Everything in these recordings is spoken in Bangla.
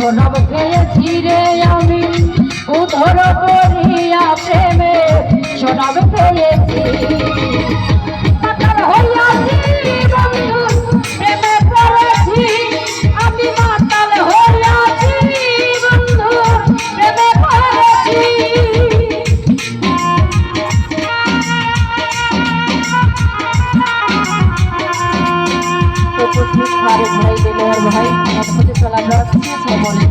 সোনাব খেয়েছি রে আমি উধর করিয়া প্রেমে সোনাব খেয়েছি মাতাল হইয়াছি বন্ধু প্রেমে পড়েছি আমি মাতাল হইয়াছি বন্ধু প্রেমে পড়েছি ভাই দিলের ভাই মধ্যে চলা যাচ্ছে বলে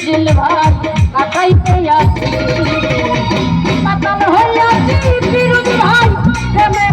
দিল ভাই কাটাইতে আছি মাতাল হইয়াছি বিরোধী ভাই প্রেমে